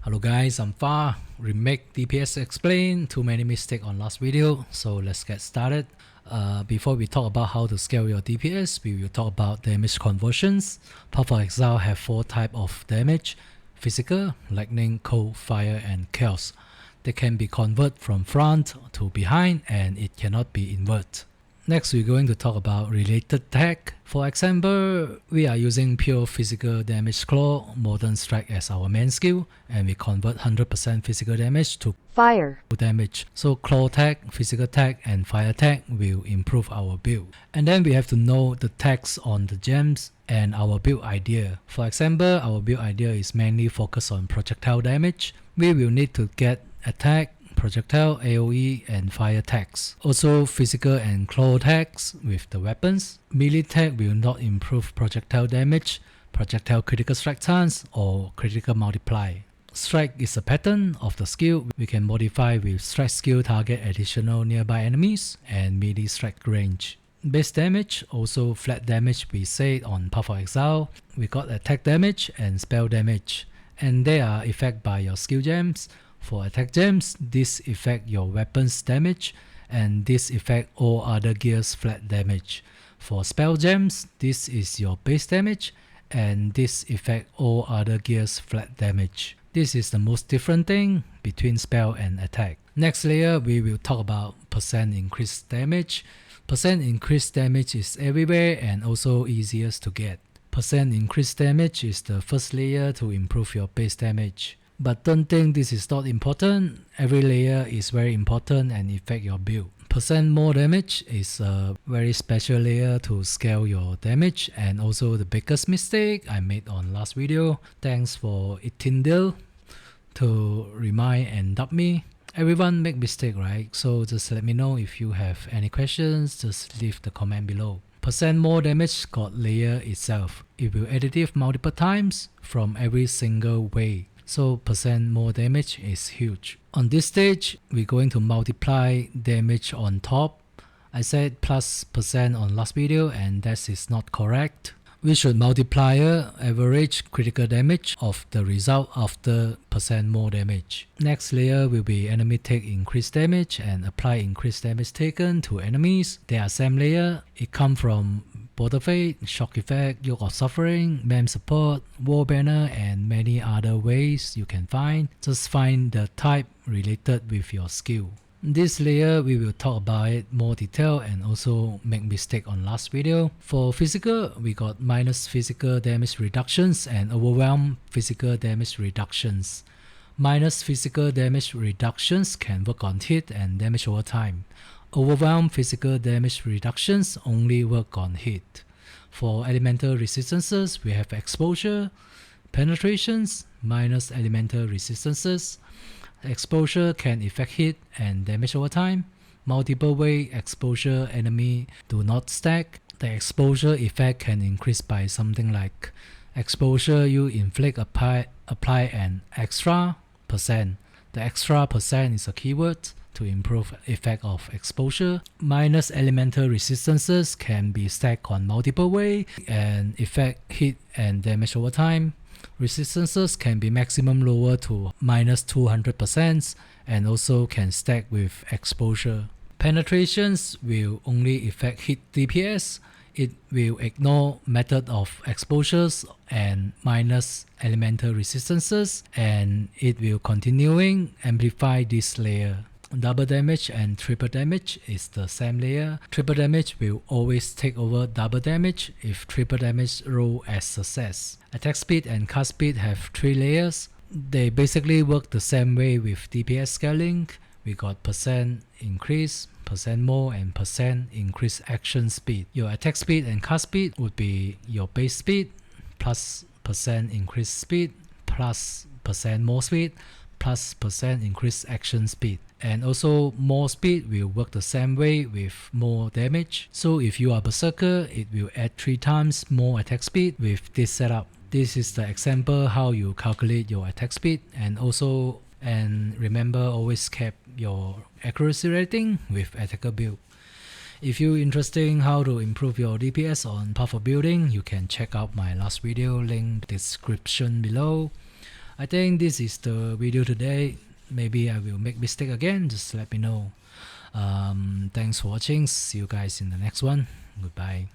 Hello guys, I'm Far. Remake DPS explained. Too many mistakes on last video, so let's get started. Before we talk about how to scale your DPS, we will talk about damage conversions. Path of Exile have 4 types of damage: physical, lightning, cold, fire, and chaos. They can be converted from front to behind, and it cannot be inverted. Next, we're going to talk about related tag. For example, we are using pure physical damage claw, modern strike as our main skill, and we convert 100% physical damage to fire damage. So claw tag, physical tag, and fire tag will improve our build. And then we have to know the tags on the gems and our build idea. For example, our build idea is mainly focused on projectile damage. We will need to get attack, projectile, AoE, and fire tags. Also physical and claw tags with the weapons. Melee tag will not improve projectile damage, projectile critical strike chance, or critical multiply. Strike is a pattern of the skill. We can modify with strike skill target additional nearby enemies and melee strike range. Base damage, also flat damage we said on Path of Exile. We got attack damage and spell damage, and they are affected by your skill gems. For attack gems, this affect your weapons damage, and this affect all other gears flat damage. For spell gems, this is your base damage, and this affect all other gears flat damage. This is the most different thing between spell and attack. Next layer, we will talk about percent increased damage. Percent increased damage is everywhere and also easiest to get. Percent increased damage is the first layer to improve your base damage. But don't think this is not important. Every layer is very important and affect your build. Percent more damage is a very special layer to scale your damage, and also the biggest mistake I made on last video. Thanks for Itindil to remind and dub me. Everyone make mistake, right? So just let me know if you have any questions. Just leave the comment below. Percent more damage got layer itself. It will additive multiple times from every single way. So percent more damage is huge. On this stage, we're going to multiply damage on top. I said plus percent on last video, and that is not correct. We should multiply average critical damage of the result after percent more damage. Next layer will be enemy take increased damage and apply increased damage taken to enemies. They are same layer. It comes from Border Fate, Shock Effect, Yoke of Suffering, Mem Support, War Banner, and many other ways you can find. Just find the type related with your skill. This layer we will talk about it more detail and also make mistake on last video. For physical, we got minus physical damage reductions and overwhelm physical damage reductions. Minus physical damage reductions can work on hit and damage over time. Overwhelm physical damage reductions only work on hit. For elemental resistances, we have exposure, penetrations, minus elemental resistances. Exposure can affect hit and damage over time. Multiple way exposure enemy do not stack. The exposure effect can increase by something like exposure you inflict apply an extra percent. The extra percent is a keyword to improve effect of exposure. Minus elemental resistances can be stacked on multiple way and affect hit and damage over time. Resistances can be maximum lower to minus 200% and also can stack with exposure. Penetrations will only affect hit DPS. It will ignore method of exposures and minus elemental resistances, and it will continuing amplify this layer. Double damage and triple damage is the same layer. Triple damage will always take over double damage if triple damage roll as success. Attack speed and cast speed have 3 layers. They basically work the same way with DPS scaling. We got percent increase, percent more, and percent increase action speed. Your attack speed and cast speed would be your base speed plus percent increase speed plus percent more speed plus percent increase action speed. And also more speed will work the same way with more damage. So if you are berserker, it will add 3 times more attack speed with this setup. This is the example how you calculate your attack speed, and remember always cap your accuracy rating with attacker build. If you're interested in how to improve your DPS on Path of Building, you can check out my last video, link description below. I think this is the video today. Maybe I will make mistake again, just let me know. Thanks for watching. See you guys in the next one. Goodbye.